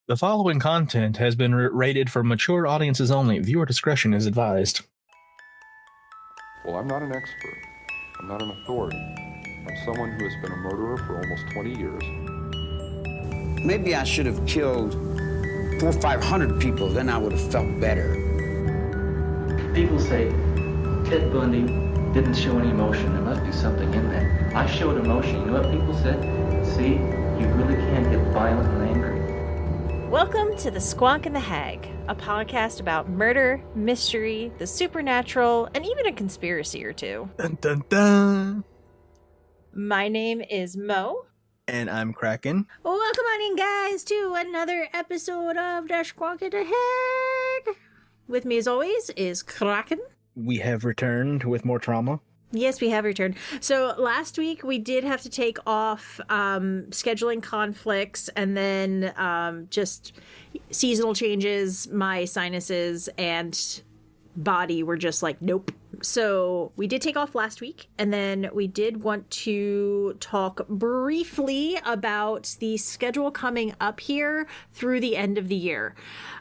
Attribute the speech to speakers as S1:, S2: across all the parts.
S1: The following content has been rated for mature audiences only. Viewer discretion is advised.
S2: Well, I'm not an expert. I'm not an authority. I'm someone who has been a murderer for almost 20 years.
S3: Maybe I should have killed 400 or 500 people, then I would have felt better.
S4: People say Ted Bundy didn't show any emotion. There must be something in that. I showed emotion. You know what people said? See, you really can get violent and angry.
S5: Welcome to the Squonk The Hag, a podcast about murder, mystery, the supernatural, and even a conspiracy or two.
S1: Dun, dun, dun.
S5: My name is Mo.
S1: And I'm Kraken.
S5: Welcome on in, guys, to another episode of the Squonk The Hag. With me, as always, is Kraken.
S1: We have returned with more trauma.
S5: Yes, we have returned. So last week we did have to take off scheduling conflicts and then just seasonal changes. My sinuses and body were just like, nope. So we did take off last week, and then we did want to talk briefly about the schedule coming up here through the end of the year.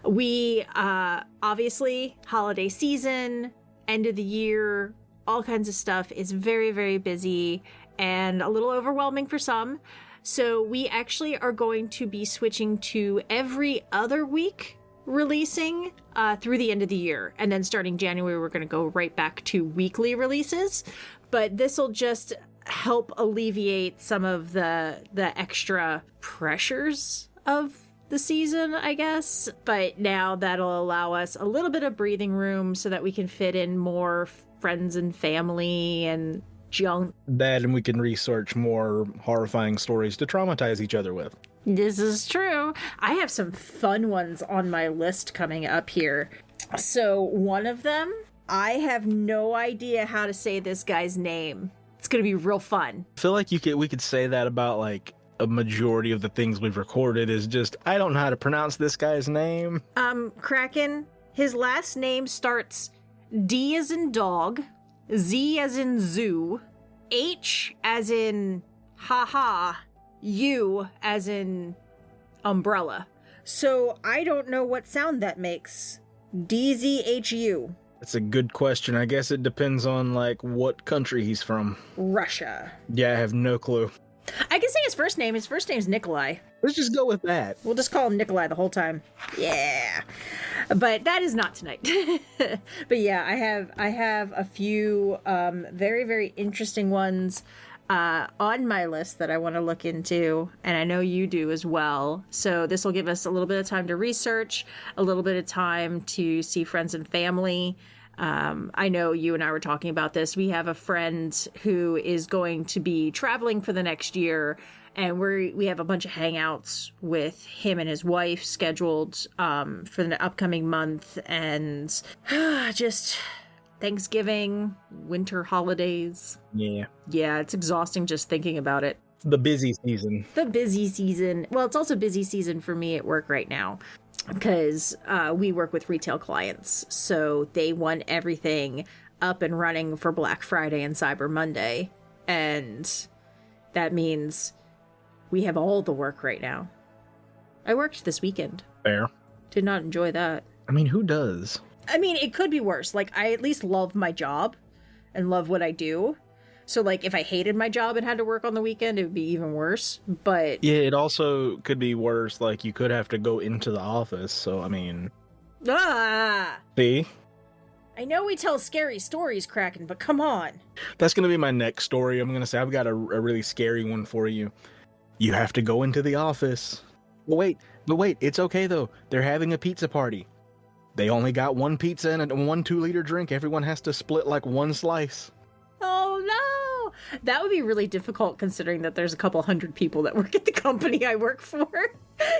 S5: We obviously holiday season, end of the year, all kinds of stuff is very, very busy and a little overwhelming for some. So we actually are going to be switching to every other week releasing through the end of the year. And then starting January, we're going to go right back to weekly releases. But this will just help alleviate some of the extra pressures of the season, I guess. But now that'll allow us a little bit of breathing room so that we can fit in more friends and family and junk.
S1: That, and we can research more horrifying stories to traumatize each other with.
S5: This is true. I have some fun ones on my list coming up here. So one of them, I have no idea how to say this guy's name. It's going to be real fun.
S1: I feel like we could say that about like a majority of the things we've recorded is just, I don't know how to pronounce this guy's name.
S5: Kraken, his last name starts D as in dog, Z as in zoo, H as in haha, U as in umbrella. So I don't know what sound that makes. DZHU.
S1: That's a good question. I guess it depends on like what country he's from.
S5: Russia.
S1: Yeah, I have no clue.
S5: I can say his first name. His first name's Nikolai.
S1: Let's just go with that.
S5: We'll just call him Nikolai the whole time. Yeah. But that is not tonight. But yeah, I have a few very, very interesting ones on my list that I want to look into, and I know you do as well. So this will give us a little bit of time to research, a little bit of time to see friends and family. I know you and I were talking about this. We have a friend who is going to be traveling for the next year, and we have a bunch of hangouts with him and his wife scheduled for the upcoming month, and just Thanksgiving, winter holidays.
S1: Yeah.
S5: Yeah, it's exhausting just thinking about it.
S1: The busy season.
S5: The busy season. Well, it's also busy season for me at work right now because we work with retail clients. So they want everything up and running for Black Friday and Cyber Monday. And that means we have all the work right now. I worked this weekend.
S1: Fair.
S5: Did not enjoy that.
S1: I mean, who does?
S5: I mean, it could be worse. Like, I at least love my job and love what I do. So, like, if I hated my job and had to work on the weekend, it would be even worse. But
S1: yeah, it also could be worse. Like, you could have to go into the office. So, I mean... See?
S5: I know we tell scary stories, Kraken, but come on.
S1: That's going to be my next story. I'm going to say I've got a really scary one for you. You have to go into the office. But wait, it's okay, though. They're having a pizza party. They only got one pizza and a 1 2-liter drink. Everyone has to split like one slice.
S5: Oh no! That would be really difficult considering that there's a couple hundred people that work at the company I work for.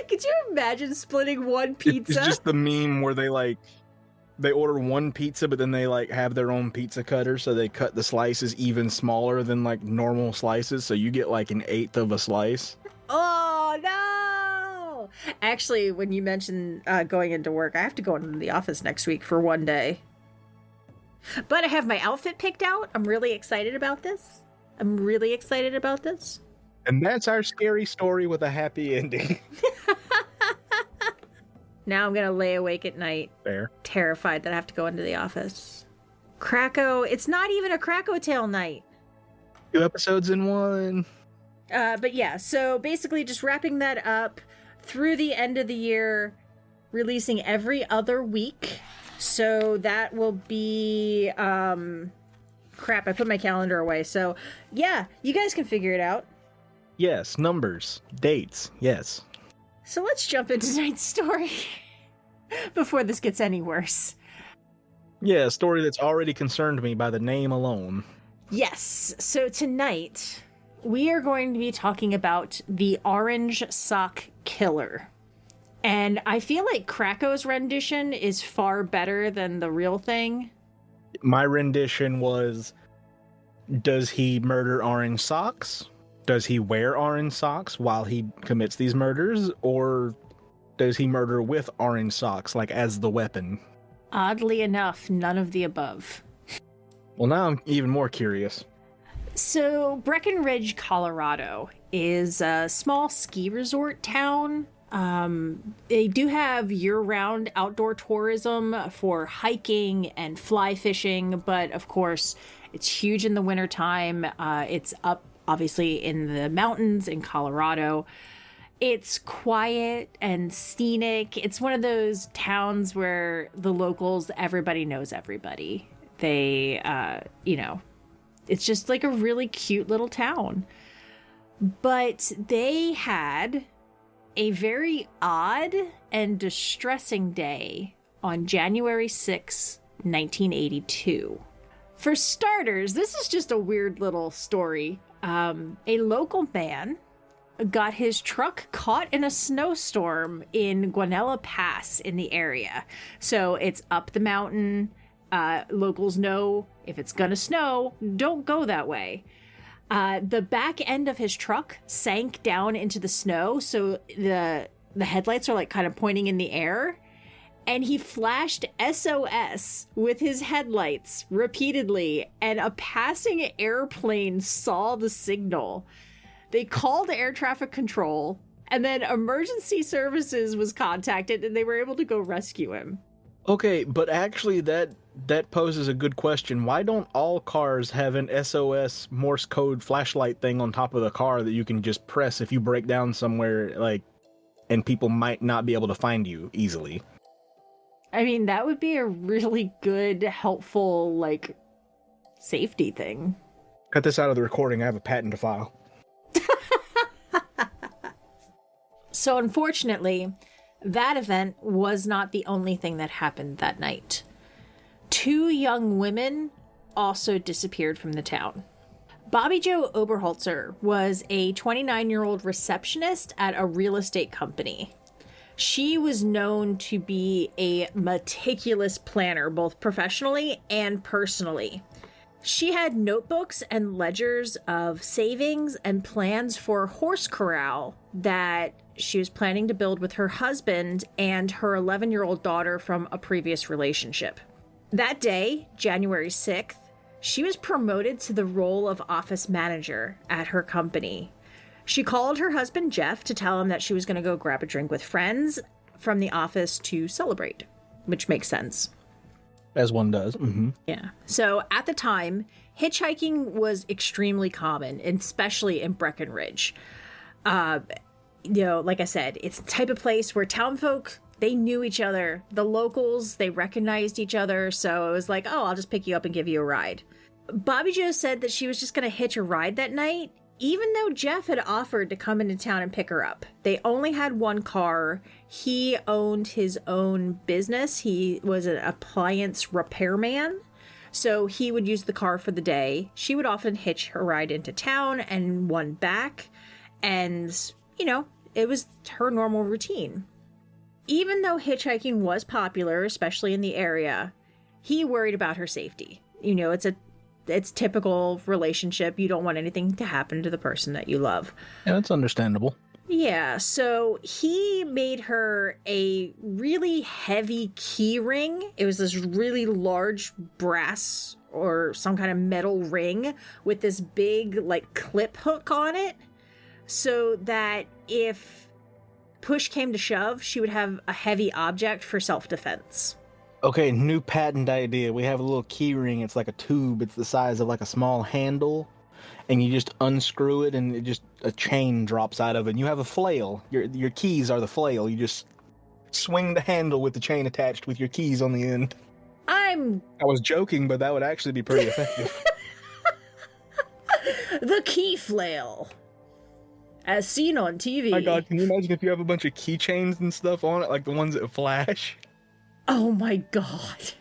S5: Could you imagine splitting one pizza?
S1: It's just the meme where they order one pizza, but then they like have their own pizza cutter, so they cut the slices even smaller than like normal slices, so you get like an 1/8 of a slice.
S5: Oh no! Actually, when you mentioned going into work, I have to go into the office next week for one day. But I have my outfit picked out. I'm really excited about this.
S1: And that's our scary story with a happy ending.
S5: Now I'm going to lay awake at night,
S1: Fair.
S5: terrified that I have to go into the office. Krakow, it's not even a Krakow Tale night.
S1: 2 episodes in one.
S5: But yeah, so basically just wrapping that up through the end of the year, releasing every other week. So that will be, crap, I put my calendar away. So yeah, you guys can figure it out.
S1: Yes, numbers, dates, yes.
S5: So let's jump into tonight's story before this gets any worse.
S1: Yeah, a story that's already concerned me by the name alone.
S5: Yes, so tonight we are going to be talking about the Orange Sock Killer. And I feel like Krakow's rendition is far better than the real thing.
S1: My rendition was, does he murder orange socks? Does he wear orange socks while he commits these murders? Or does he murder with orange socks, like as the weapon?
S5: Oddly enough, none of the above.
S1: Well, now I'm even more curious.
S5: So, Breckenridge, Colorado is a small ski resort town. They do have year-round outdoor tourism for hiking and fly fishing, but of course, it's huge in the wintertime. It's up, obviously, in the mountains in Colorado. It's quiet and scenic. It's one of those towns where the locals, everybody knows everybody. They, it's just like a really cute little town. But they had a very odd and distressing day on January 6, 1982. For starters, this is just a weird little story. A local man got his truck caught in a snowstorm in Guanella Pass in the area. So it's up the mountain. Locals know if it's gonna snow, don't go that way. The back end of his truck sank down into the snow, so the headlights are like kind of pointing in the air, and he flashed SOS with his headlights repeatedly, and a passing airplane saw the signal. They called air traffic control, and then emergency services was contacted, and they were able to go rescue him.
S1: Okay, but actually that poses a good question. Why don't all cars have an SOS Morse code flashlight thing on top of the car that you can just press if you break down somewhere, like, and people might not be able to find you easily?
S5: I mean, that would be a really good, helpful, like, safety thing.
S1: Cut this out of the recording. I have a patent to file.
S5: So unfortunately, that event was not the only thing that happened that night. 2 young women also disappeared from the town. Bobby Jo Oberholzer was a 29-year-old receptionist at a real estate company. She was known to be a meticulous planner, both professionally and personally. She had notebooks and ledgers of savings and plans for a horse corral that she was planning to build with her husband and her 11-year-old daughter from a previous relationship. That day, January 6th, she was promoted to the role of office manager at her company. She called her husband Jeff to tell him that she was going to go grab a drink with friends from the office to celebrate, which makes sense.
S1: As one does. Mm-hmm.
S5: Yeah. So at the time, hitchhiking was extremely common, especially in Breckenridge. Like I said, it's the type of place where townfolk, they knew each other. The locals, they recognized each other. So it was like, oh, I'll just pick you up and give you a ride. Bobby Jo said that she was just going to hitch a ride that night, even though Jeff had offered to come into town and pick her up. They only had one car. He owned his own business. He was an appliance repairman. So he would use the car for the day. She would often hitch her ride into town and one back. And, it was her normal routine. Even though hitchhiking was popular, especially in the area, he worried about her safety. It's typical relationship. You don't want anything to happen to the person that you love.
S1: Yeah, that's understandable.
S5: Yeah, so he made her a really heavy key ring. It was this really large brass or some kind of metal ring with this big, clip hook on it, so that if push came to shove, she would have a heavy object for self-defense.
S1: Okay, new patent idea. We have a little key ring. It's like a tube. It's the size of like a small handle. And you just unscrew it and a chain drops out of it. And you have a flail. Your keys are the flail. You just swing the handle with the chain attached with your keys on the end. I was joking, but that would actually be pretty effective.
S5: The key flail. As seen on TV.
S1: My God, can you imagine if you have a bunch of keychains and stuff on it, like the ones that flash?
S5: Oh my God.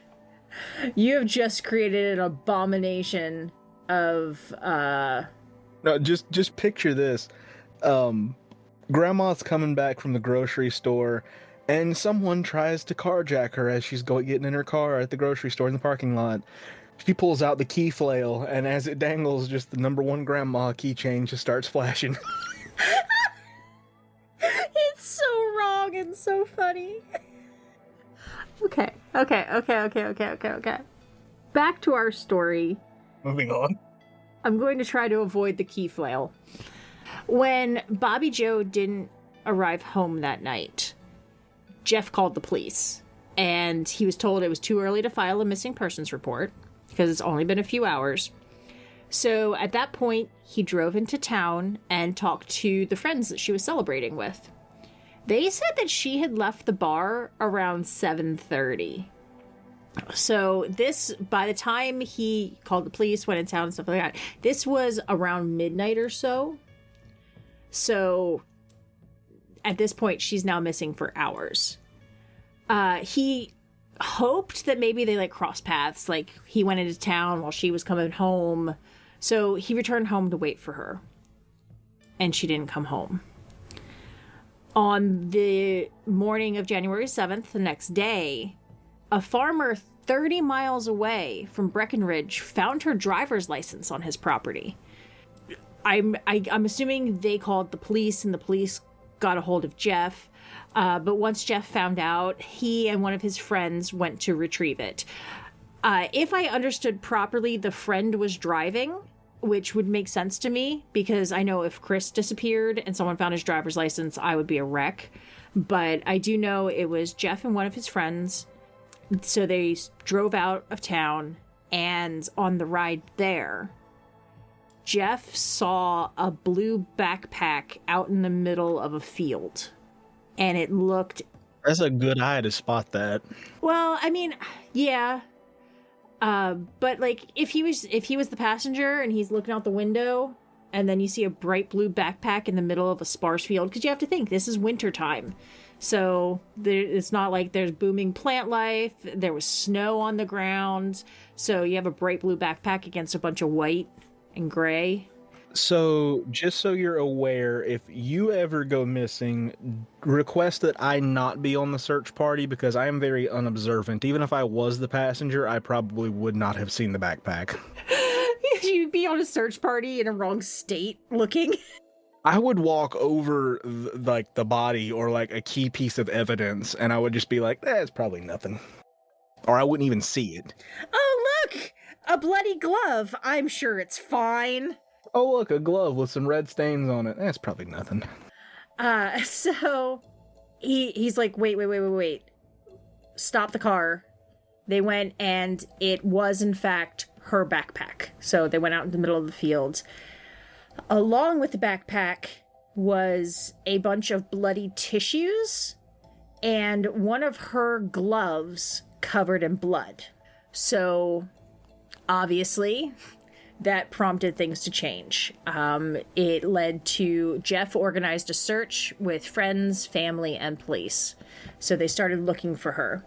S5: You have just created an abomination of,
S1: No, just picture this. Grandma's coming back from the grocery store, and someone tries to carjack her as she's getting in her car at the grocery store in the parking lot. She pulls out the key flail, and as it dangles, just the number one grandma keychain just starts flashing.
S5: It's so wrong and so funny. Okay. Back to our story.
S1: Moving on.
S5: I'm going to try to avoid the key flail. When Bobby Joe didn't arrive home that night, Jeff called the police, and he was told it was too early to file a missing persons report because it's only been a few hours. So at that point, he drove into town and talked to the friends that she was celebrating with. They said that she had left the bar around 7:30. So this, by the time he called the police, went in town and stuff like that, this was around midnight or so. So at this point, she's now missing for hours. He hoped that maybe they crossed paths, like he went into town while she was coming home. So he returned home to wait for her. And she didn't come home. On the morning of January 7th, the next day, a farmer 30 miles away from Breckenridge found her driver's license on his property. I'm assuming they called the police and the police got a hold of Jeff. But once Jeff found out, he and one of his friends went to retrieve it. If I understood properly, the friend was driving, which would make sense to me because I know if Chris disappeared and someone found his driver's license, I would be a wreck. But I do know it was Jeff and one of his friends. So they drove out of town, and on the ride there, Jeff saw a blue backpack out in the middle of a field. And it looked...
S1: That's a good eye to spot that.
S5: Well, I mean, yeah. But if he was the passenger and he's looking out the window and then you see a bright blue backpack in the middle of a sparse field, because you have to think this is winter time. So it's not like there's booming plant life. There was snow on the ground. So you have a bright blue backpack against a bunch of white and gray.
S1: So just so you're aware, if you ever go missing, request that I not be on the search party because I am very unobservant. Even if I was the passenger, I probably would not have seen the backpack.
S5: You'd be on a search party in a wrong state looking.
S1: I would walk over the body or a key piece of evidence, and I would just be like, it's probably nothing. Or I wouldn't even see it.
S5: Oh, look! A bloody glove. I'm sure it's fine.
S1: Oh, look, a glove with some red stains on it. That's probably nothing.
S5: So he's like, wait. Stop the car. They went, and it was, in fact, her backpack. So they went out in the middle of the field. Along with the backpack was a bunch of bloody tissues and one of her gloves covered in blood. So, obviously, that prompted things to change. It led to Jeff organized a search with friends, family, and police. So they started looking for her.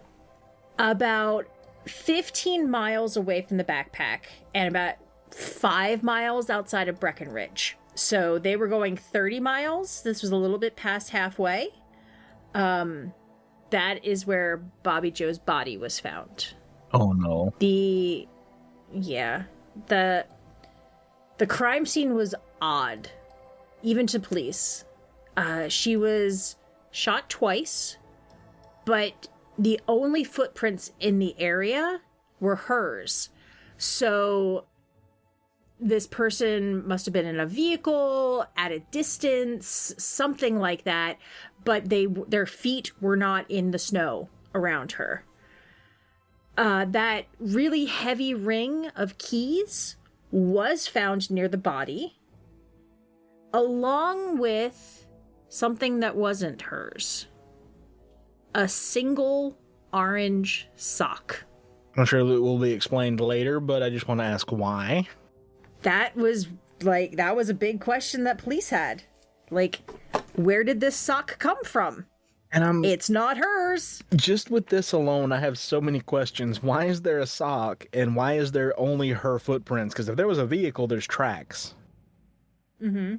S5: About 15 miles away from the backpack and about 5 miles outside of Breckenridge. So they were going 30 miles. This was a little bit past halfway. That is where Bobby Joe's body was found.
S1: Oh no.
S5: The crime scene was odd, even to police. She was shot twice, but the only footprints in the area were hers. So this person must have been in a vehicle at a distance, something like that, but their feet were not in the snow around her. That really heavy ring of keys was found near the body, along with something that wasn't hers. A single orange sock.
S1: I'm sure it will be explained later, but I just want to ask why.
S5: That was a big question that police had. Like, where did this sock come from?
S1: And
S5: it's not hers.
S1: Just with this alone, I have so many questions. Why is there a sock, and why is there only her footprints? Because if there was a vehicle, there's tracks.
S5: Mm-hmm.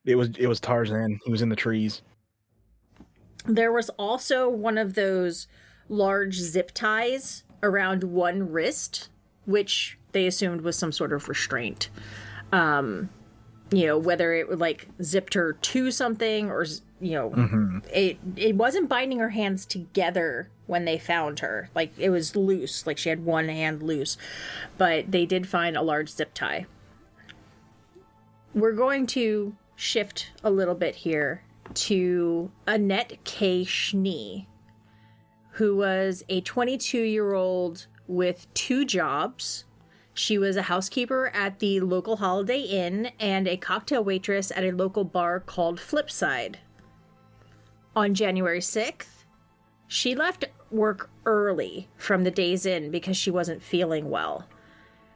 S1: It was Tarzan. He was in the trees.
S5: There was also one of those large zip ties around one wrist, which they assumed was some sort of restraint. Whether it would like zipped her to something or, it wasn't binding her hands together when they found her. Like, it was loose, like she had one hand loose, but they did find a large zip tie. We're going to shift a little bit here to Annette K. Schnee, who was a 22-year-old with 2 jobs. She was a housekeeper at the local Holiday Inn and a cocktail waitress at a local bar called Flipside. On January 6th, she left work early from the Days Inn because she wasn't feeling well.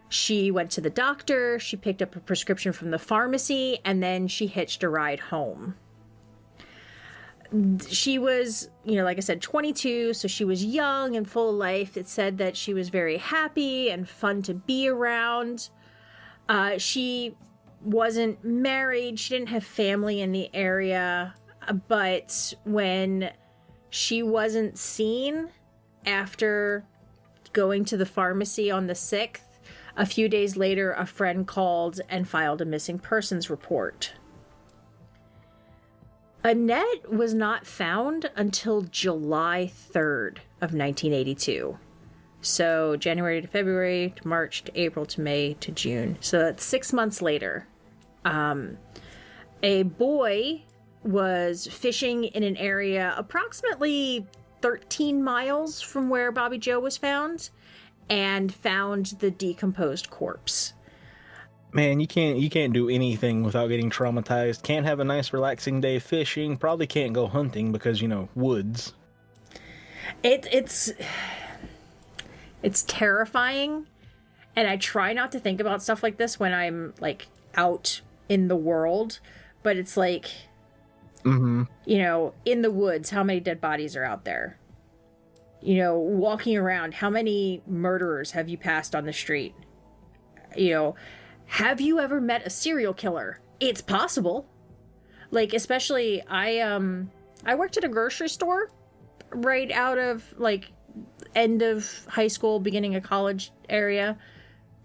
S5: She went to the doctor, she picked up a prescription from the pharmacy, and then she hitched a ride home. She was, like I said, 22, so she was young and full of life. It said that she was very happy and fun to be around. She wasn't married. She didn't have family in the area. But when she wasn't seen after going to the pharmacy on the 6th, a few days later, a friend called and filed a missing persons report. Annette was not found until July 3rd of 1982. So January to February to March to April to May to June. So that's 6 months later. A boy was fishing in an area approximately 13 miles from where Bobby Joe was found and found the decomposed corpse.
S1: Man, you can't do anything without getting traumatized. Can't have a nice relaxing day fishing. Probably can't go hunting because, woods.
S5: It's terrifying, and I try not to think about stuff like this when I'm like out in the world, but it's like, in the woods, how many dead bodies are out there? Walking around, how many murderers have you passed on the street? Have you ever met a serial killer? It's possible. Like, especially, I worked at a grocery store right out of, like, end of high school, beginning of college area,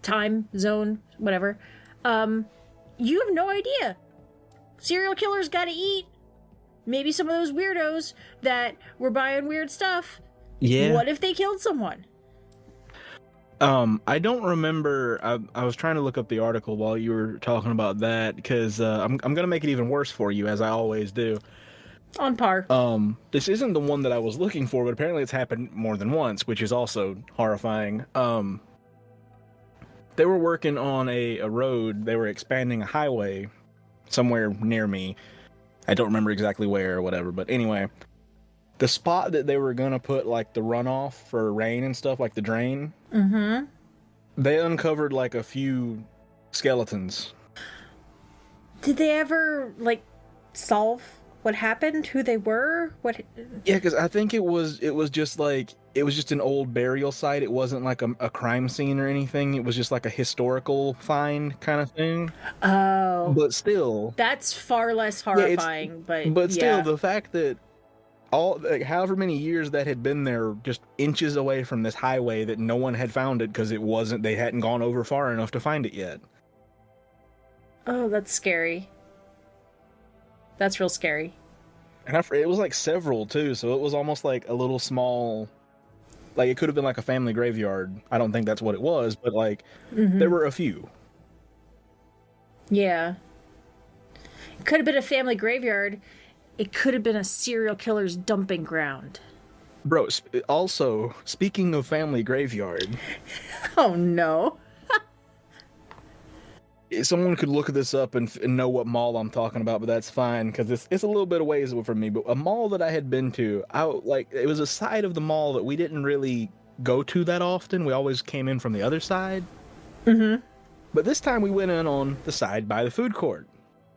S5: time, zone, whatever. You have no idea. Serial killers gotta eat. Maybe some of those weirdos that were buying weird stuff.
S1: Yeah.
S5: What if they killed someone?
S1: I don't remember. I was trying to look up the article while you were talking about that because I'm gonna make it even worse for you, as I always do.
S5: On par.
S1: This isn't the one that I was looking for, but apparently it's happened more than once, which is also horrifying. They were working on a road. They were expanding a highway somewhere near me. I don't remember exactly where or whatever, but anyway, the spot that they were gonna put like the runoff for rain and stuff, like the drain.
S5: Mm-hmm.
S1: They uncovered like a few skeletons.
S5: Did they ever like solve what happened? Who they were? What?
S1: Yeah, because I think it was just an old burial site. It wasn't like a crime scene or anything. It was just like a historical find kind of thing.
S5: Oh,
S1: but still,
S5: that's far less horrifying. But
S1: still, the fact that however many years that had been there, just inches away from this highway, that no one had found it because they hadn't gone over far enough to find it yet.
S5: Oh, that's scary. That's real scary.
S1: And it was like several too, so it was almost like a little small, like it could have been like a family graveyard. I don't think that's what it was, but like there were a few.
S5: Yeah. It could have been a family graveyard. It could have been a serial killer's dumping ground.
S1: Bro, also, speaking of family graveyard,
S5: Oh, no.
S1: someone could look this up and know what mall I'm talking about, but that's fine, because it's a little bit of ways from me. But a mall that I had been to, it was a side of the mall that we didn't really go to that often. We always came in from the other side.
S5: Mm-hmm.
S1: But this time we went in on the side by the food court.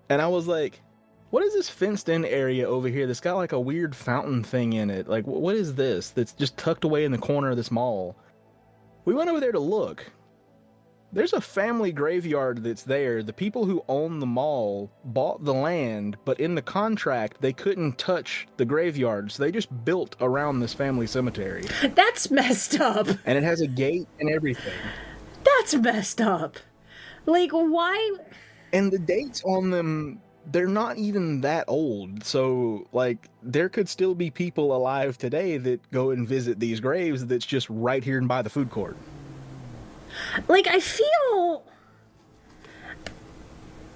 S1: And I was like, what is this fenced-in area over here that's got like a weird fountain thing in it? Like, what is this that's just tucked away in the corner of this mall? We went over there to look. There's a family graveyard that's there. The people who own the mall bought the land, but in the contract, they couldn't touch the graveyard, so they just built around this family cemetery.
S5: That's messed up.
S1: And it has a gate and everything.
S5: That's messed up. Like, why?
S1: And the dates on them, they're not even that old. So, like, there could still be people alive today that go and visit these graves that's just right here and by the food court.
S5: Like, I feel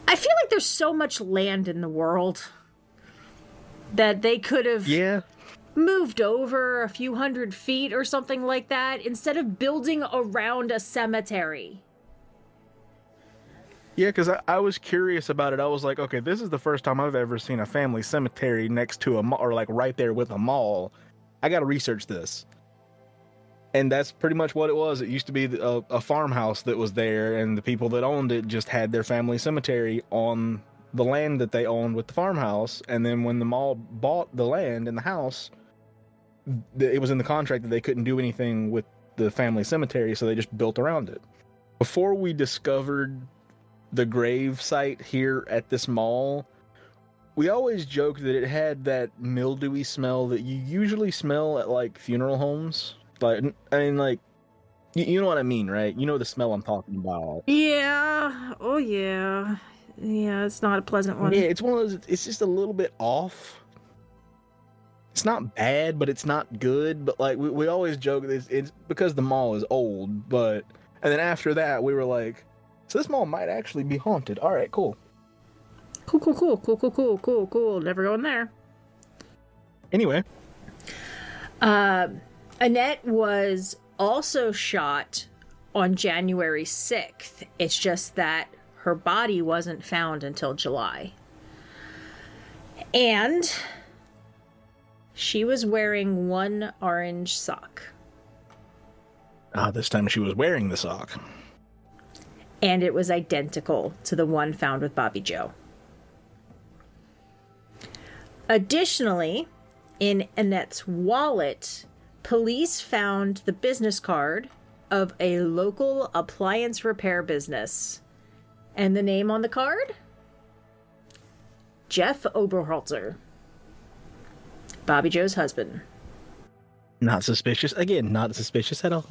S5: like there's so much land in the world that they could have moved over a few hundred feet or something like that instead of building around a cemetery.
S1: Yeah, because I was curious about it. I was like, okay, this is the first time I've ever seen a family cemetery next to a mall, or like right there with a mall. I got to research this. And that's pretty much what it was. It used to be a farmhouse that was there, and the people that owned it just had their family cemetery on the land that they owned with the farmhouse. And then when the mall bought the land and the house, it was in the contract that they couldn't do anything with the family cemetery, so they just built around it. Before we discovered the grave site here at this mall, we always joked that it had that mildewy smell that you usually smell at like funeral homes. Like, I mean, like, you know what I mean, right? You know the smell I'm talking about.
S5: Yeah. Oh, yeah. Yeah, it's not a pleasant one.
S1: Yeah, it's one of those, it's just a little bit off. It's not bad, but it's not good. But like, we always joke it's because the mall is old, but, and then after that, we were like, so this mall might actually be haunted. All right, cool.
S5: Cool. Never going there.
S1: Anyway.
S5: Annette was also shot on January 6th. It's just that her body wasn't found until July. And she was wearing one orange sock.
S1: This time she was wearing the sock.
S5: And it was identical to the one found with Bobby Joe. Additionally, in Annette's wallet, police found the business card of a local appliance repair business. And the name on the card? Jeff Oberholzer. Bobby Joe's husband.
S1: Not suspicious. Again, not suspicious at all.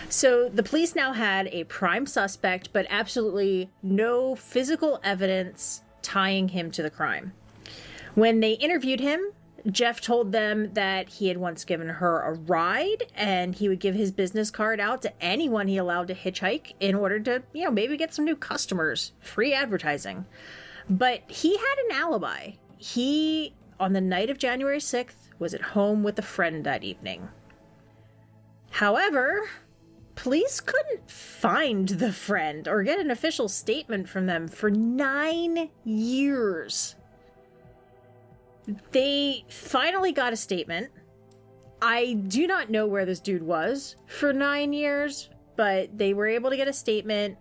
S5: So the police now had a prime suspect, but absolutely no physical evidence tying him to the crime. When they interviewed him, Jeff told them that he had once given her a ride and he would give his business card out to anyone he allowed to hitchhike in order to, maybe get some new customers, free advertising. But he had an alibi. He, on the night of January 6th, was at home with a friend that evening. However, police couldn't find the friend or get an official statement from them for 9 years. They finally got a statement. I do not know where this dude was for 9 years, but they were able to get a statement.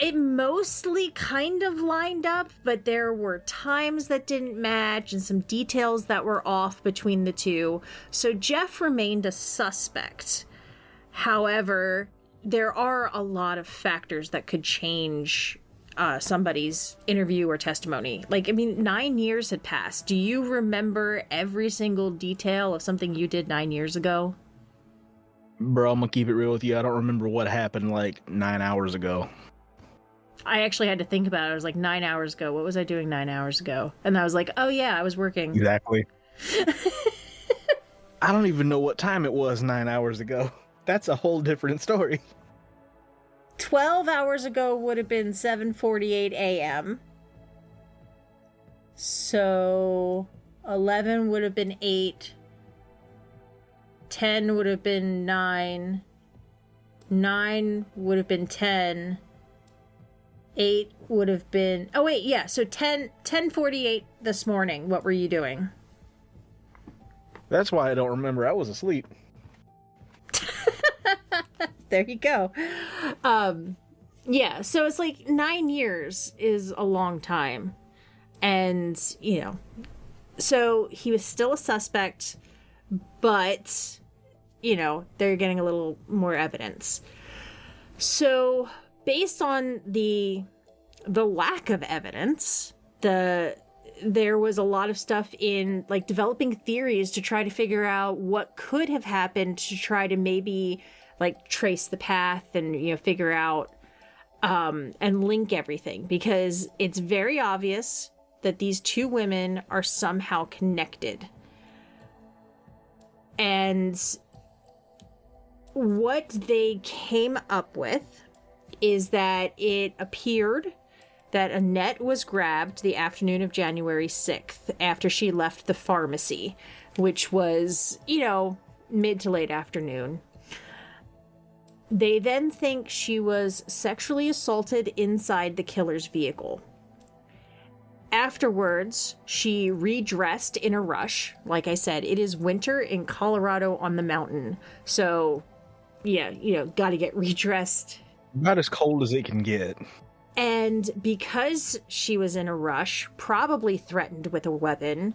S5: It mostly kind of lined up, but there were times that didn't match and some details that were off between the two. So Jeff remained a suspect. However, there are a lot of factors that could change somebody's interview or testimony. 9 years had passed. Do you remember every single detail of something you did 9 years ago?
S1: Bro, I'm gonna keep it real with you. I don't remember what happened 9 hours ago.
S5: I actually had to think about it. I was like, 9 hours ago. What was I doing 9 hours ago? And I was like, oh yeah, I was working.
S1: Exactly. I don't even know what time it was 9 hours ago. That's a whole different story.
S5: 12 hours ago would have been 7:48 a.m. So 11 would have been 8. 10 would have been 9. 9 would have been 10. 8 would have been... Oh, wait, yeah. So 10:48 this morning. What were you doing?
S1: That's why I don't remember. I was asleep.
S5: There you go. Yeah, so it's like 9 years is a long time. And, you know, so he was still a suspect, but, you know, they're getting a little more evidence. So based on the lack of evidence, there was a lot of stuff in like developing theories to try to figure out what could have happened to try to maybe like trace the path and, you know, figure out and link everything, because it's very obvious that these two women are somehow connected. And what they came up with is that it appeared that Annette was grabbed the afternoon of January 6th after she left the pharmacy, which was, you know, mid to late afternoon. They then think she was sexually assaulted inside the killer's vehicle. Afterwards, she redressed in a rush. Like I said, it is winter in Colorado on the mountain. So, yeah, you know, gotta get redressed.
S1: About as cold as it can get.
S5: And because she was in a rush, probably threatened with a weapon,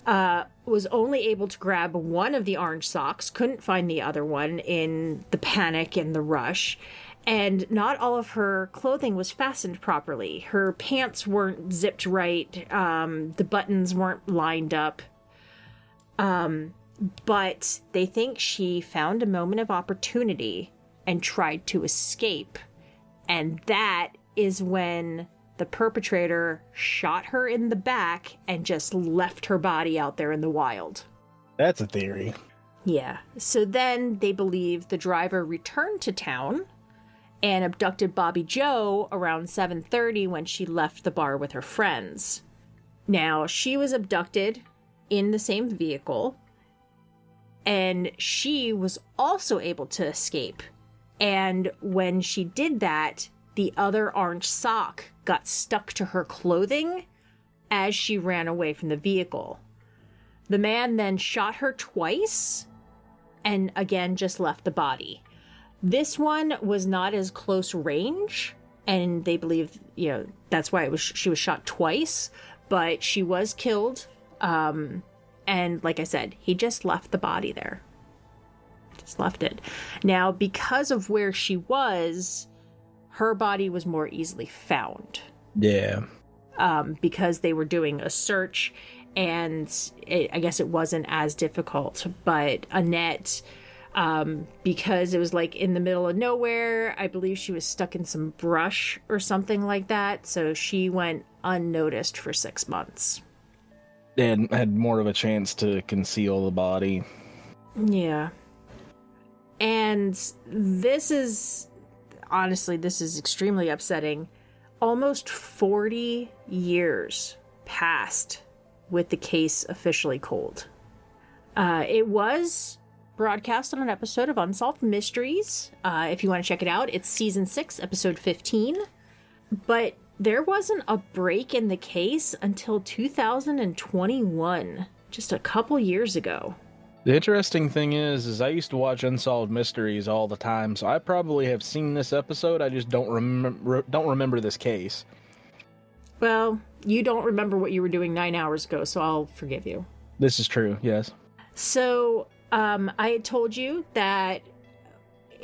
S5: was only able to grab one of the orange socks, couldn't find the other one in the panic and the rush. And not all of her clothing was fastened properly. Her pants weren't zipped right. The buttons weren't lined up. But they think she found a moment of opportunity and tried to escape. And that is when the perpetrator shot her in the back and just left her body out there in the wild.
S1: That's a theory.
S5: Yeah. So then they believe the driver returned to town and abducted Bobby Joe around 7:30 when she left the bar with her friends. Now, she was abducted in the same vehicle, and she was also able to escape. And when she did that, the other orange sock got stuck to her clothing as she ran away from the vehicle. The man then shot her twice and again just left the body. This one was not as close range, and they believe, you know, that's why she was shot twice, but she was killed. And like I said, he just left the body there. Just left it. Now, because of where she was, her body was more easily found.
S1: Yeah.
S5: Because they were doing a search, and I guess it wasn't as difficult. But Annette, because it was like in the middle of nowhere, I believe she was stuck in some brush or something like that. So she went unnoticed for 6 months.
S1: And had more of a chance to conceal the body.
S5: Yeah. And this is extremely upsetting. Almost 40 years passed with the case officially cold. It was broadcast on an episode of Unsolved Mysteries. If you want to check it out, it's season 6, episode 15. But there wasn't a break in the case until 2021, just a couple years ago.
S1: The interesting thing is I used to watch Unsolved Mysteries all the time, so I probably have seen this episode. I just don't remember this case.
S5: Well, you don't remember what you were doing 9 hours ago, so I'll forgive you.
S1: This is true, yes.
S5: So, I had told you that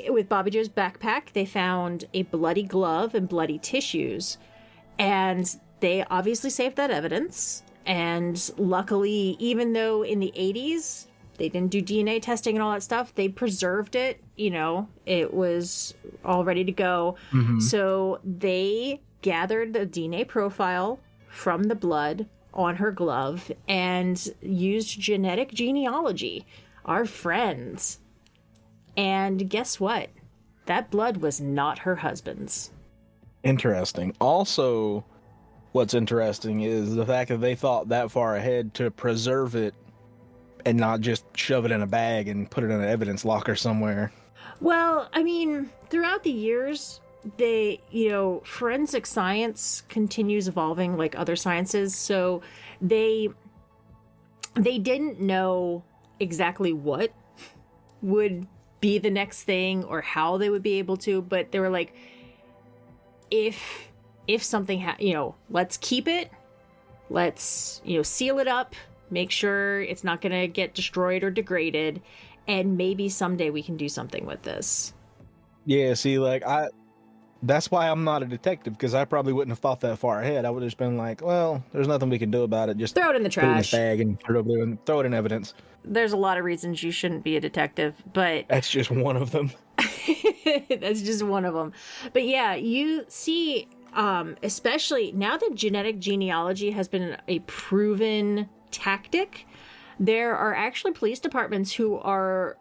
S5: with Bobby Joe's backpack, they found a bloody glove and bloody tissues, and they obviously saved that evidence. And luckily, even though in the 80s, they didn't do DNA testing and all that stuff, they preserved it, you know, it was all ready to go. Mm-hmm. So they gathered the DNA profile from the blood on her glove and used genealogy, our friends. And guess what? that blood was not her husband's.
S1: Interesting. Also, what's interesting is the fact that they thought that far ahead to preserve it and not just shove it in a bag and put it in an evidence locker somewhere.
S5: Well, I mean, throughout the years, forensic science continues evolving like other sciences. So they didn't know exactly what would be the next thing or how they would be able to, but they were like, if something let's keep it, let's seal it up, make sure it's not going to get destroyed or degraded, and maybe someday we can do something with this.
S1: Yeah, see, that's why I'm not a detective, because I probably wouldn't have thought that far ahead. I would have just been like, well, there's nothing we can do about it. Just
S5: throw it in the trash.
S1: Put it in this bag and put it over there and throw it in evidence.
S5: There's a lot of reasons you shouldn't be a detective, but
S1: that's just one of them.
S5: That's just one of them. But yeah, you see, especially now that genetic genealogy has been a proven tactic, there are actually police departments who are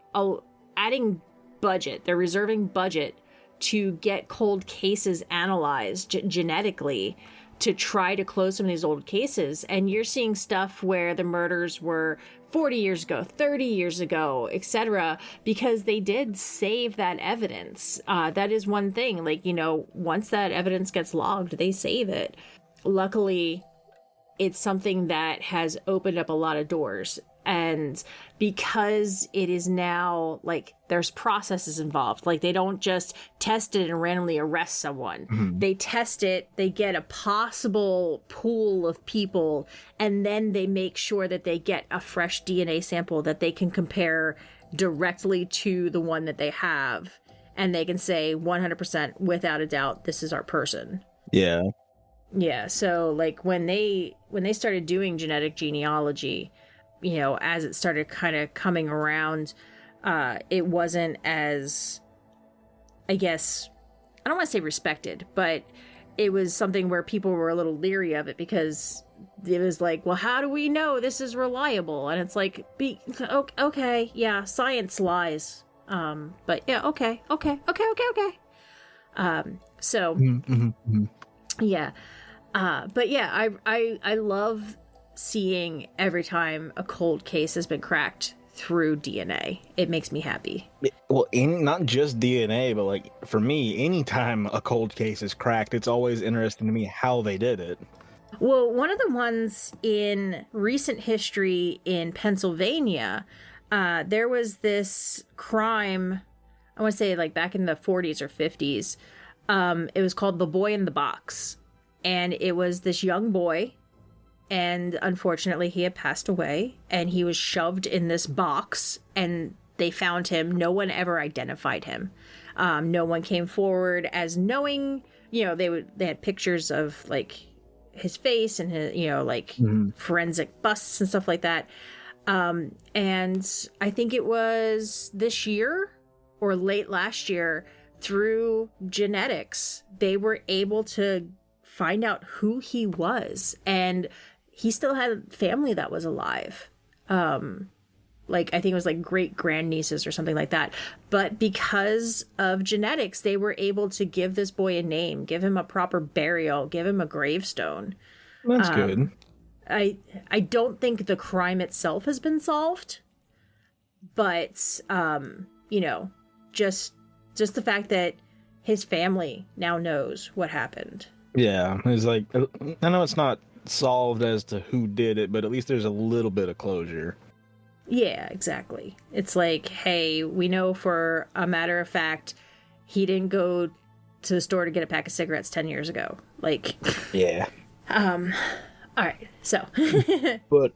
S5: adding budget. They're reserving budget to get cold cases analyzed genetically to try to close some of these old cases. And you're seeing stuff where the murders were 40 years ago, 30 years ago, etc., because they did save that evidence. That is one thing. Once that evidence gets logged, they save it. Luckily, it's something that has opened up a lot of doors. And because it is now, there's processes involved. They don't just test it and randomly arrest someone. Mm-hmm. They test it, they get a possible pool of people, and then they make sure that they get a fresh DNA sample that they can compare directly to the one that they have. And they can say 100% without a doubt, this is our person.
S1: Yeah.
S5: Yeah, so, when they started doing genetic genealogy, as it started kind of coming around, it wasn't as, I guess, I don't want to say respected, but it was something where people were a little leery of it because it was like, well, how do we know this is reliable? And it's like, okay, yeah, science lies. But yeah, okay. So,
S1: mm-hmm.
S5: Yeah. But yeah, I love seeing every time a cold case has been cracked through DNA. It makes me happy.
S1: Well, not just DNA, but for me, anytime a cold case is cracked, it's always interesting to me how they did it.
S5: Well, one of the ones in recent history in Pennsylvania, there was this crime, I want to say back in the 40s or 50s. It was called The Boy in the Box. And it was this young boy, and unfortunately he had passed away, and he was shoved in this box, and they found him. No one ever identified him. No one came forward as knowing, they had pictures of his face and his,
S1: mm-hmm.
S5: forensic busts and stuff like that. And I think it was this year or late last year, through genetics, they were able to find out who he was, and he still had family that was alive. I think it was great grandnieces or something like that. But because of genetics, they were able to give this boy a name, give him a proper burial, give him a gravestone.
S1: That's good.
S5: I don't think the crime itself has been solved, but just the fact that his family now knows what happened.
S1: Yeah, it's I know it's not solved as to who did it, but at least there's a little bit of closure.
S5: Yeah, exactly. It's hey, we know for a matter of fact he didn't go to the store to get a pack of cigarettes 10 years ago.
S1: Yeah.
S5: All right, so.
S1: But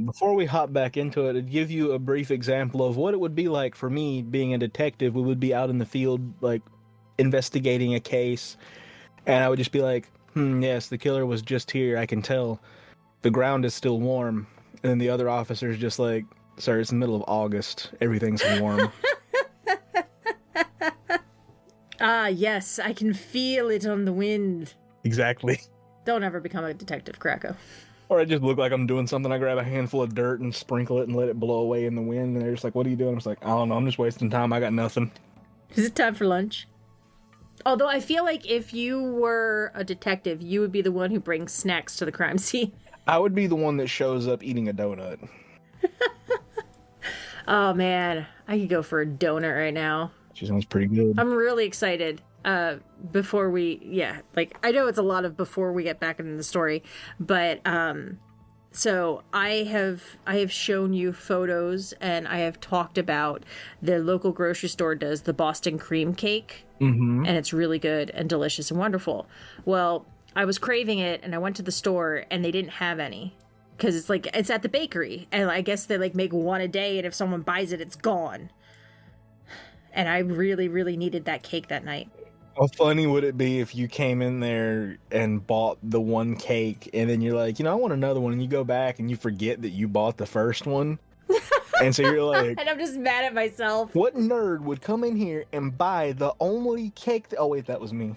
S1: before we hop back into it, to give you a brief example of what it would be like for me being a detective, we would be out in the field, investigating a case, and I would just be yes, the killer was just here, I can tell. The ground is still warm. And then the other officer's just sir, it's the middle of August. Everything's warm.
S5: Ah, yes, I can feel it on the wind.
S1: Exactly.
S5: Don't ever become a detective, Krakow.
S1: Or I just look like I'm doing something. I grab a handful of dirt and sprinkle it and let it blow away in the wind. And they're just what are you doing? I'm just I don't know. I'm just wasting time. I got nothing.
S5: Is it time for lunch? Although I feel like if you were a detective, you would be the one who brings snacks to the crime scene.
S1: I would be the one that shows up eating a donut.
S5: Oh man, I could go for a donut right now.
S1: She sounds pretty good.
S5: I'm really excited. Before we, I know it's a lot of before we get back into the story, but so I have shown you photos and I have talked about the local grocery store does the Boston cream cake, and it's really good and delicious and wonderful. Well, I was craving it and I went to the store and they didn't have any because it's at the bakery and I guess they make one a day and if someone buys it, it's gone. And I really, really needed that cake that night.
S1: How funny would it be if you came in there and bought the one cake and then you're like, I want another one, and you go back and you forget that you bought the first one. And so you're like...
S5: And I'm just mad at myself.
S1: What nerd would come in here and buy the only cake oh, wait, that was me.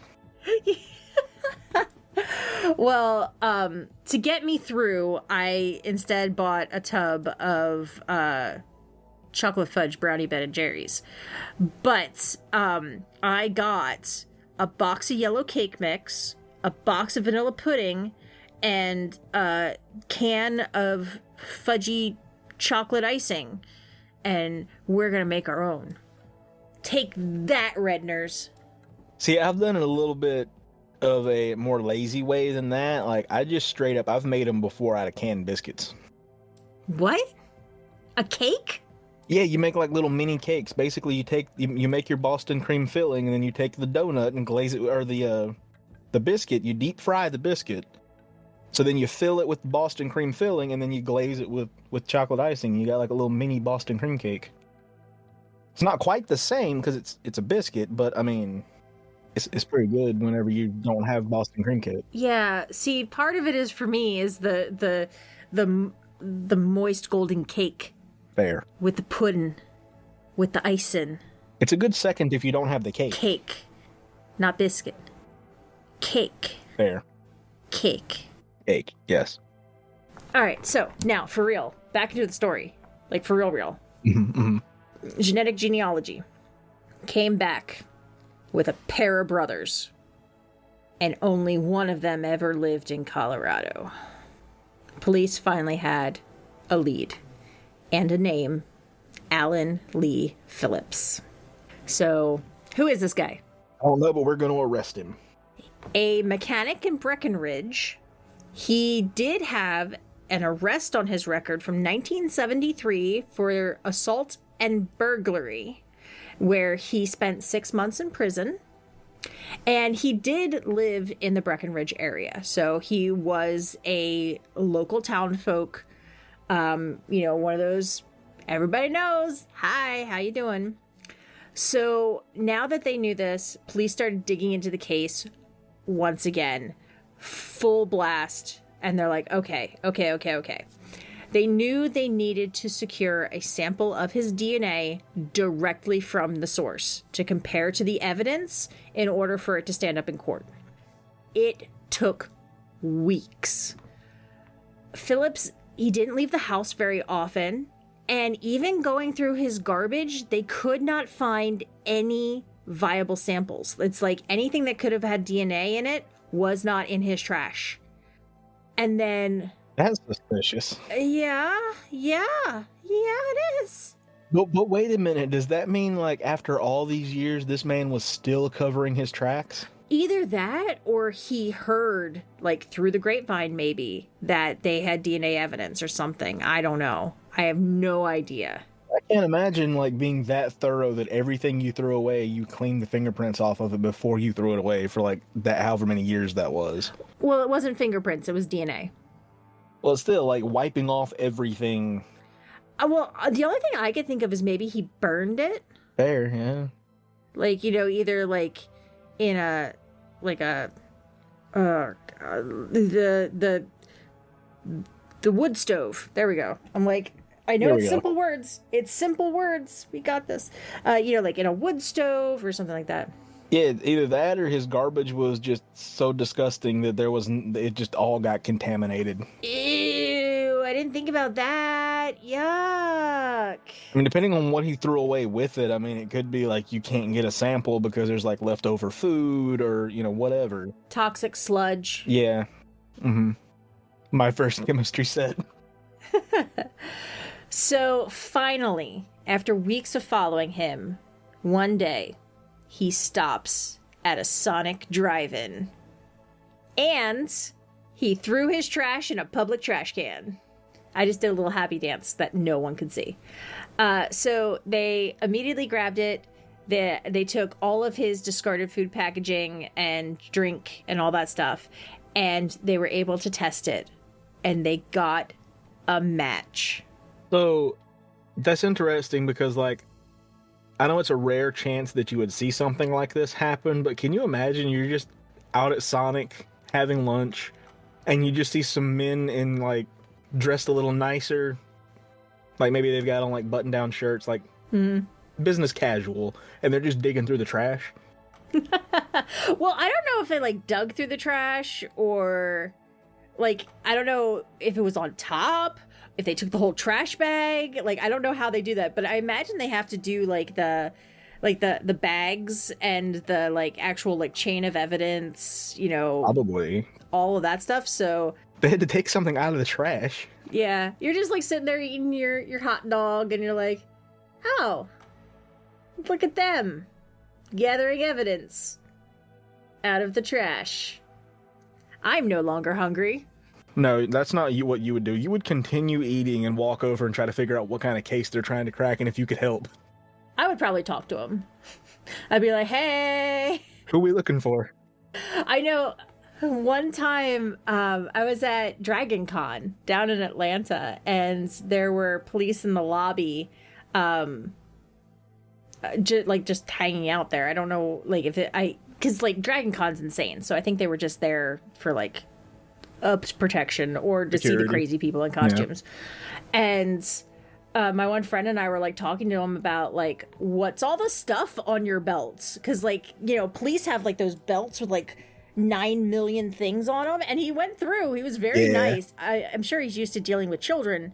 S5: Well, to get me through, I instead bought a tub of chocolate fudge brownie Ben & Jerry's. But I got a box of yellow cake mix, a box of vanilla pudding, and a can of fudgy chocolate icing. And we're going to make our own. Take that, Redners.
S1: See, I've done it a little bit of a more lazy way than that. I just straight up, I've made them before out of canned biscuits.
S5: What? A cake?
S1: Yeah, you make little mini cakes. Basically, you make your Boston cream filling, and then you take the donut and glaze it, or the biscuit. You deep fry the biscuit, so then you fill it with the Boston cream filling, and then you glaze it with chocolate icing. You got a little mini Boston cream cake. It's not quite the same because it's a biscuit, but I mean, it's pretty good whenever you don't have Boston cream cake.
S5: Yeah. See, part of it is for me is the moist golden cake.
S1: Fair.
S5: With the pudding, with the icing.
S1: It's a good second if you don't have the cake.
S5: Cake, not biscuit. Cake.
S1: Fair.
S5: Cake.
S1: Cake, yes.
S5: All right, so now for real, back into the story, for real. Genetic genealogy came back with a pair of brothers, and only one of them ever lived in Colorado. Police finally had a lead. And a name, Alan Lee Phillips. So, who is this guy?
S1: I don't know, but we're going to arrest him.
S5: A mechanic in Breckenridge. He did have an arrest on his record from 1973 for assault and burglary, where he spent 6 months in prison. And he did live in the Breckenridge area. So, he was a local townfolk. One of those, everybody knows, hi, how you doing? So now that they knew this, police started digging into the case once again, full blast. And they're like, okay. They knew they needed to secure a sample of his DNA directly from the source to compare to the evidence in order for it to stand up in court. It took weeks. Phillips, he didn't leave the house very often, and even going through his garbage, they could not find any viable samples. It's anything that could have had DNA in it was not in his trash. And then...
S1: That's suspicious.
S5: Yeah, it is.
S1: But wait a minute, does that mean after all these years, this man was still covering his tracks?
S5: Either that or he heard, through the grapevine maybe, that they had DNA evidence or something. I don't know. I have no idea.
S1: I can't imagine, being that thorough that everything you threw away, you cleaned the fingerprints off of it before you threw it away for, that however many years that was.
S5: Well, it wasn't fingerprints. It was DNA.
S1: Well, it's still, wiping off everything.
S5: Well, the only thing I could think of is maybe he burned it.
S1: Fair, yeah.
S5: Either, in a the wood stove. There we go. I'm I know it's simple words. It's simple words. We got this. In a wood stove or something like that.
S1: Yeah, either that or his garbage was just so disgusting that it just all got contaminated.
S5: Ew, I didn't think about that. that. Yuck.
S1: I mean, depending on what he threw away with it, I mean, it could be like you can't get a sample because there's like leftover food or, whatever.
S5: Toxic sludge.
S1: Yeah. Mm-hmm. My first chemistry set.
S5: So finally, after weeks of following him, one day he stops at a Sonic drive-in. And he threw his trash in a public trash can. I just did a little happy dance that no one could see. So they immediately grabbed it. They took all of his discarded food packaging and drink and all that stuff, and they were able to test it. And they got a match.
S1: So that's interesting because, like, I know it's a rare chance that you would see something like this happen, but can you imagine you're just out at Sonic having lunch and you just see some men in, like, dressed a little nicer, like maybe they've got on like button-down shirts, like business casual, and they're just digging through the trash?
S5: Well, I don't know if they like dug through the trash or like, I don't know if it was on top, if they took the whole trash bag. Like, I don't know how they do that, but I imagine they have to do like the bags and the like actual like chain of evidence,
S1: Probably.
S5: All of that stuff. So
S1: they had to take something out of the trash.
S5: Yeah, you're just like sitting there eating your hot dog and you're like, oh, look at them gathering evidence out of the trash. I'm no longer hungry.
S1: No, that's not what you would do. You would continue eating and walk over and try to figure out what kind of case they're trying to crack and if you could help.
S5: I would probably talk to him. I'd be like, hey.
S1: Who are we looking for?
S5: I know one time I was at Dragon Con down in Atlanta and there were police in the lobby just hanging out there. I don't know, like, because like Dragon Con's insane, so I think they were just there for like protection or to see the crazy people in costumes. Yeah. And my one friend and I were like talking to him about like, what's all the stuff on your belts? Because like, police have like those belts with like 9 million things on them, and he went through. He was very nice. I'm sure he's used to dealing with children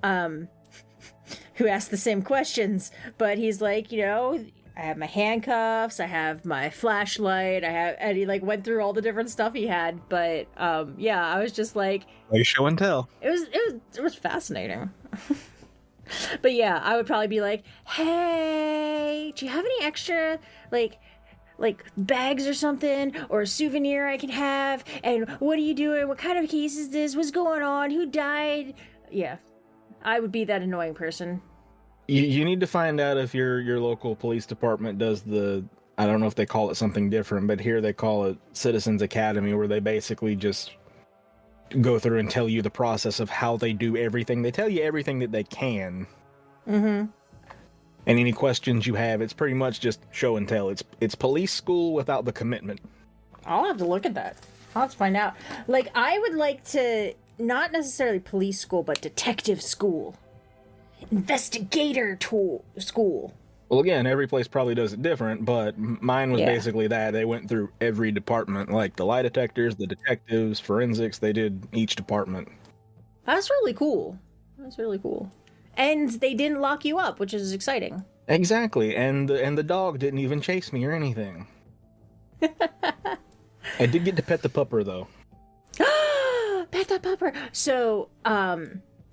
S5: who ask the same questions, but he's like, I have my handcuffs, I have my flashlight, and he like went through all the different stuff he had. But yeah, I was just like
S1: show and tell.
S5: It was fascinating. But yeah, I would probably be like, hey, do you have any extra like bags or something, or a souvenir I can have? And what are you doing? What kind of case is this? What's going on? Who died? Yeah, I would be that annoying person.
S1: You need to find out if your local police department does I don't know if they call it something different, but here they call it Citizens Academy, where they basically just go through and tell you the process of how they do everything. They tell you everything that they can. Mm-hmm. And any questions you have, it's pretty much just show and tell. It's police school without the commitment.
S5: I'll have to look at that. I'll have to find out. Like, I would like to, not necessarily police school, but detective school. Investigator school.
S1: Well, again, every place probably does it different, but mine was basically that. They went through every department, like the lie detectors, the detectives, forensics. They did each department.
S5: That's really cool. And they didn't lock you up, which is exciting.
S1: Exactly, and the dog didn't even chase me or anything. I did get to pet the pupper, though.
S5: Pet the pupper! So,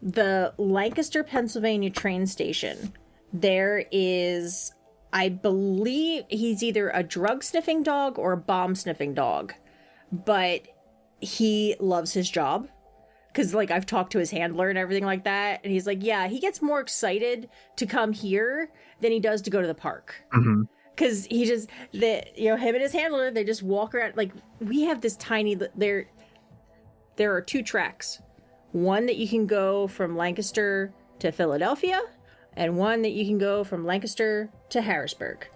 S5: the Lancaster, Pennsylvania train station, there is, I believe, he's either a drug-sniffing dog or a bomb-sniffing dog. But he loves his job. Because, like, I've talked to his handler and everything like that, and he's like, yeah, he gets more excited to come here than he does to go to the park. Because he just, him and his handler, they just walk around. Like, we have this tiny, there are 2 tracks. One that you can go from Lancaster to Philadelphia, and one that you can go from Lancaster to Harrisburg.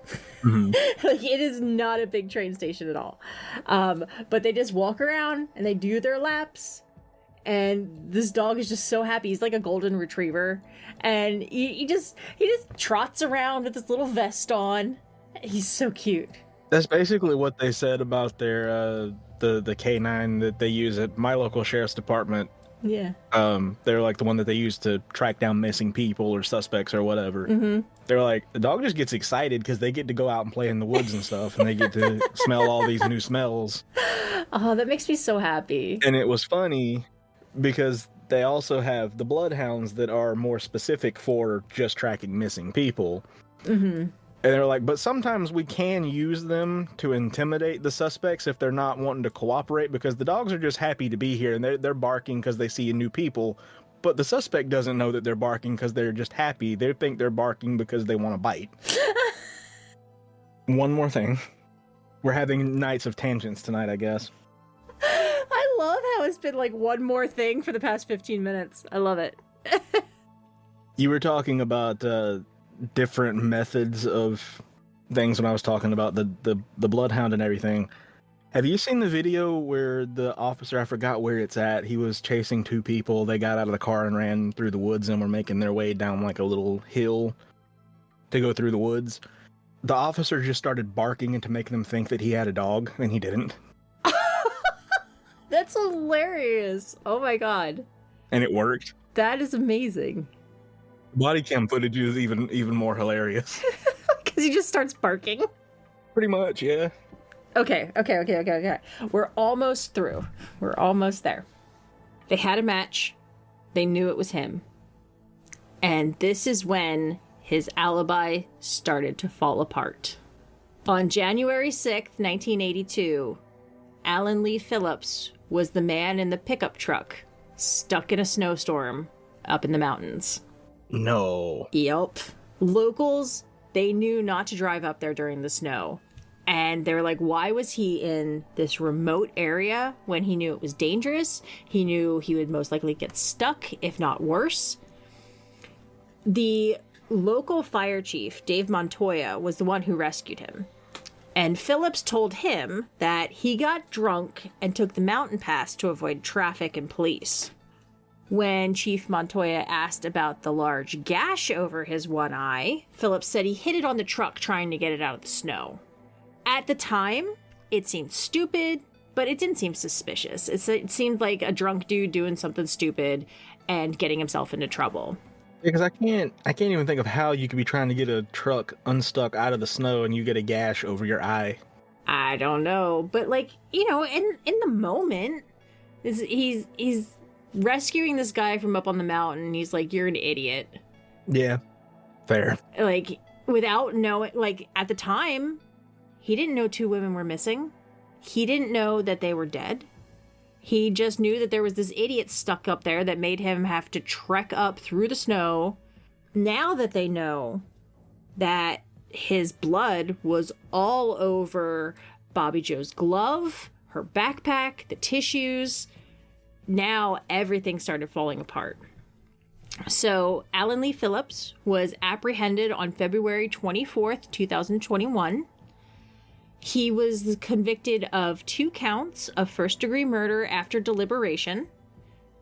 S5: Like, it is not a big train station at all. But they just walk around, and they do their laps. And this dog is just so happy. He's like a golden retriever. And he just trots around with his little vest on. He's so cute.
S1: That's basically what they said about their the K9 that they use at my local sheriff's department.
S5: Yeah.
S1: They're like the one that they use to track down missing people or suspects or whatever.
S5: Mm-hmm.
S1: They're like, the dog just gets excited because they get to go out and play in the woods and stuff, and they get to smell all these new smells.
S5: Oh, that makes me so happy.
S1: And it was funny because they also have the bloodhounds that are more specific for just tracking missing people.
S5: Mm-hmm.
S1: And they're like, but sometimes we can use them to intimidate the suspects if they're not wanting to cooperate, because the dogs are just happy to be here and they're barking because they see new people. But the suspect doesn't know that they're barking because they're just happy. They think they're barking because they want to bite. One more thing. We're having nights of tangents tonight, I guess.
S5: I love how it's been like one more thing for the past 15 minutes. I love it.
S1: You were talking about different methods of things when I was talking about the bloodhound and everything. Have you seen the video where the officer, I forgot where it's at, he was chasing two people, they got out of the car and ran through the woods and were making their way down like a little hill to go through the woods? The officer just started barking and to make them think that he had a dog, and he didn't.
S5: That's hilarious. Oh my god.
S1: And it worked.
S5: That is amazing.
S1: Body cam footage is even more hilarious.
S5: Because he just starts barking.
S1: Pretty much, yeah.
S5: Okay. We're almost through. We're almost there. They had a match. They knew it was him. And this is when his alibi started to fall apart. On January 6th, 1982, Alan Lee Phillips was the man in the pickup truck stuck in a snowstorm up in the mountains.
S1: No.
S5: Yep. Locals, they knew not to drive up there during the snow. And they're like, why was he in this remote area when he knew it was dangerous? He knew he would most likely get stuck, if not worse. The local fire chief, Dave Montoya, was the one who rescued him. And Phillips told him that he got drunk and took the mountain pass to avoid traffic and police. When Chief Montoya asked about the large gash over his one eye, Phillips said he hit it on the truck trying to get it out of the snow. At the time, it seemed stupid, but it didn't seem suspicious. It seemed like a drunk dude doing something stupid and getting himself into trouble.
S1: Because I can't even think of how you could be trying to get a truck unstuck out of the snow and you get a gash over your eye.
S5: I don't know, but like, you know, in the moment, he's rescuing this guy from up on the mountain, and he's like, "You're an idiot."
S1: Yeah, fair.
S5: Like, without knowing, like, at the time, he didn't know two women were missing. He didn't know that they were dead. He just knew that there was this idiot stuck up there that made him have to trek up through the snow. Now that they know that his blood was all over Bobby Joe's glove, her backpack, the tissues, now everything started falling apart. So Alan Lee Phillips was apprehended on February 24th, 2021. He was convicted of 2 counts of first-degree murder after deliberation,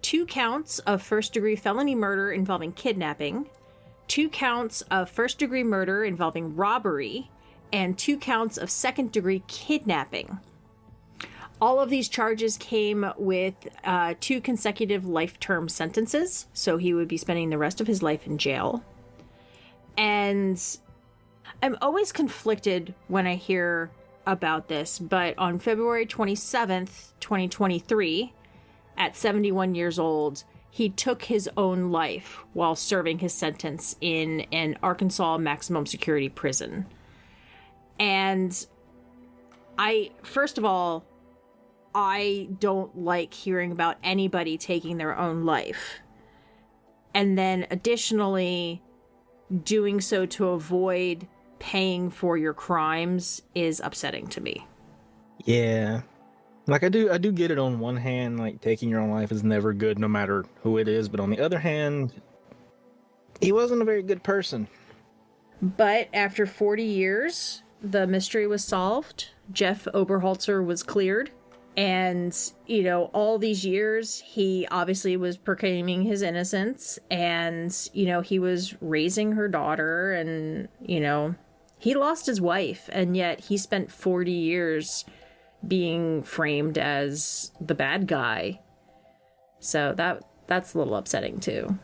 S5: 2 counts of first-degree felony murder involving kidnapping, 2 counts of first-degree murder involving robbery, and 2 counts of second-degree kidnapping. All of these charges came with 2 consecutive life-term sentences, so he would be spending the rest of his life in jail. And I'm always conflicted when I hear about this, but on February 27th, 2023, at 71 years old, he took his own life while serving his sentence in an Arkansas maximum security prison. And first of all, I don't like hearing about anybody taking their own life. And then additionally, doing so to avoid paying for your crimes is upsetting to me.
S1: Yeah. Like, I do get it on one hand, like, taking your own life is never good no matter who it is, but on the other hand, he wasn't a very good person.
S5: But after 40 years, the mystery was solved. Jeff Oberholzer was cleared. And, you know, all these years, he obviously was proclaiming his innocence, and, you know, he was raising her daughter, and, you know, he lost his wife, and yet he spent 40 years being framed as the bad guy. So that's a little upsetting too.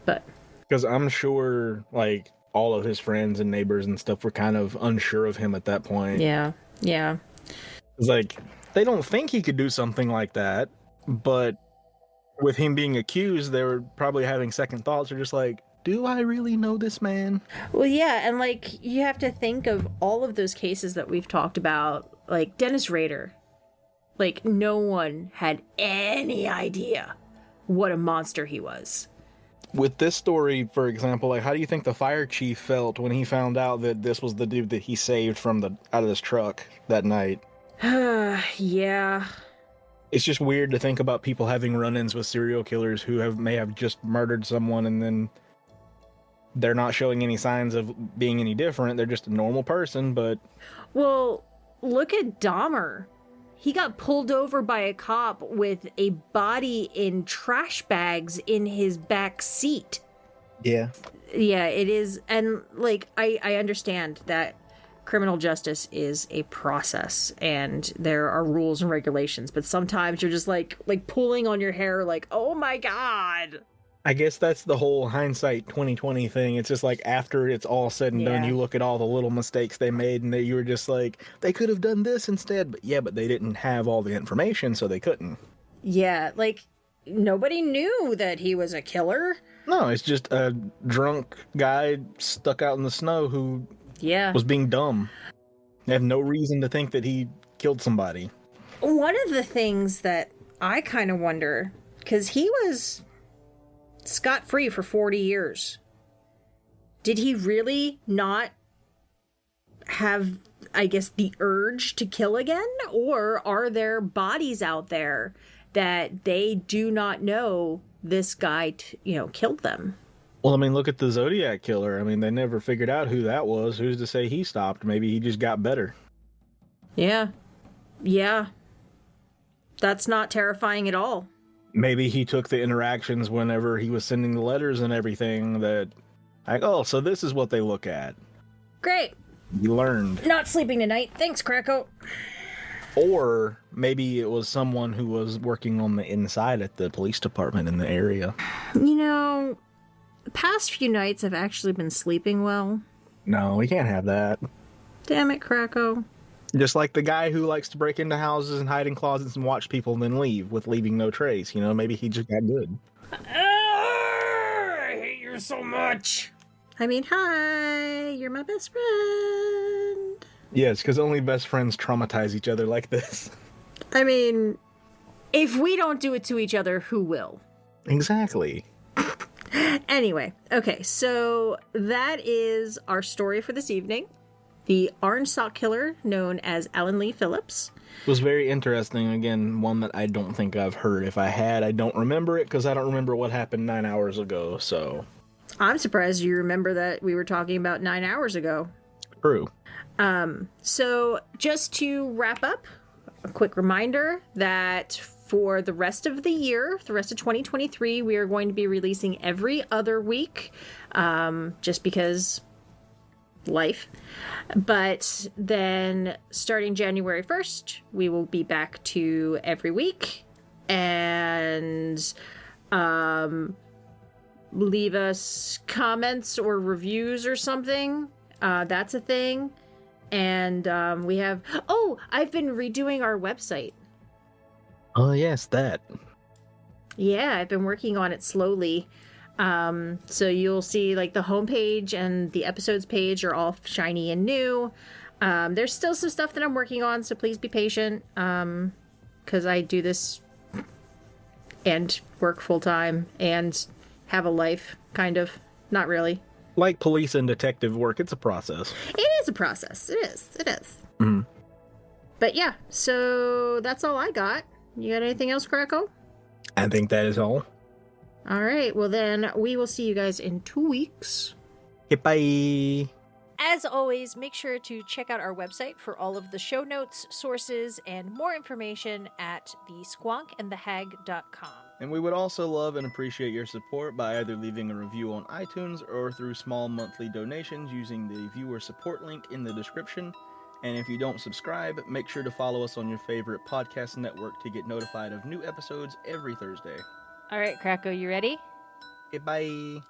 S5: But
S1: Because I'm sure, like, all of his friends and neighbors and stuff were kind of unsure of him at that point.
S5: yeah.
S1: It's like, they don't think he could do something like that, but with him being accused, they were probably having second thoughts, or just like, do I really know this man?
S5: Well, yeah, and like you have to think of all of those cases that we've talked about, like Dennis Rader. Like no one had any idea what a monster he was.
S1: With this story, for example, like, how do you think the fire chief felt when he found out that this was the dude that he saved from out of this truck that night?
S5: Yeah.
S1: It's just weird to think about people having run-ins with serial killers who may have just murdered someone, and then they're not showing any signs of being any different. They're just a normal person, but...
S5: Well, look at Dahmer. He got pulled over by a cop with a body in trash bags in his back seat.
S1: Yeah.
S5: Yeah, it is. And like, I understand that criminal justice is a process and there are rules and regulations, but sometimes you're just like pulling on your hair like, oh my God.
S1: I guess that's the whole hindsight 2020 thing. It's just like, after it's all said and done,
S5: Yeah.
S1: you look at all the little mistakes they made, and you were just like, they could have done this instead. But yeah, but they didn't have all the information, so they couldn't.
S5: Yeah, like nobody knew that he was a killer.
S1: No, it's just a drunk guy stuck out in the snow who
S5: Yeah.
S1: was being dumb. They have no reason to think that he killed somebody.
S5: One of the things that I kind of wonder, because he was scot-free for 40 years. Did he really not have, I guess, the urge to kill again? Or are there bodies out there that they do not know this guy, killed them?
S1: Well, I mean, look at the Zodiac killer. I mean, they never figured out who that was. Who's to say he stopped? Maybe he just got better.
S5: Yeah. Yeah. That's not terrifying at all.
S1: Maybe he took the interactions whenever he was sending the letters and everything that, like, oh, so this is what they look at.
S5: Great.
S1: He learned.
S5: Not sleeping tonight. Thanks, Krakow.
S1: Or maybe it was someone who was working on the inside at the police department in the area.
S5: The past few nights I've actually been sleeping well.
S1: No, we can't have that.
S5: Damn it, Krakow.
S1: Just like the guy who likes to break into houses and hide in closets and watch people and then leave with leaving no trace. Maybe he just got good.
S5: I hate you so much. I mean, hi, you're my best friend.
S1: Yes, because only best friends traumatize each other like this.
S5: I mean, if we don't do it to each other, who will?
S1: Exactly.
S5: Anyway, okay, so that is our story for this evening. The Orange Sock Killer, known as Alan Lee Phillips.
S1: It was very interesting. Again, one that I don't think I've heard. If I had, I don't remember it because I don't remember what happened 9 hours ago, so...
S5: I'm surprised you remember that we were talking about 9 hours ago.
S1: True.
S5: So just to wrap up, a quick reminder that for the rest of the year, the rest of 2023, we are going to be releasing every other week, just because life. But then starting January 1st, we will be back to every week, and leave us comments or reviews or something. That's a thing. And we have... Oh, I've been redoing our website.
S1: Oh, yes, that.
S5: Yeah, I've been working on it slowly. So you'll see like the homepage and the episodes page are all shiny and new. There's still some stuff that I'm working on, so please be patient. Because I do this and work full time and have a life, kind of. Not really.
S1: Like police and detective work, it's a process.
S5: It is a process. It is.
S1: Mm-hmm.
S5: But yeah, so that's all I got. You got anything else, Krakow?
S1: I think that is all.
S5: All right, well then, we will see you guys in 2 weeks.
S1: Goodbye.
S5: As always, make sure to check out our website for all of the show notes, sources, and more information at thesquonkandthehag.com.
S1: And we would also love and appreciate your support by either leaving a review on iTunes or through small monthly donations using the viewer support link in the description. And if you don't subscribe, make sure to follow us on your favorite podcast network to get notified of new episodes every Thursday.
S6: All right, Kracko, you ready?
S1: Okay, bye.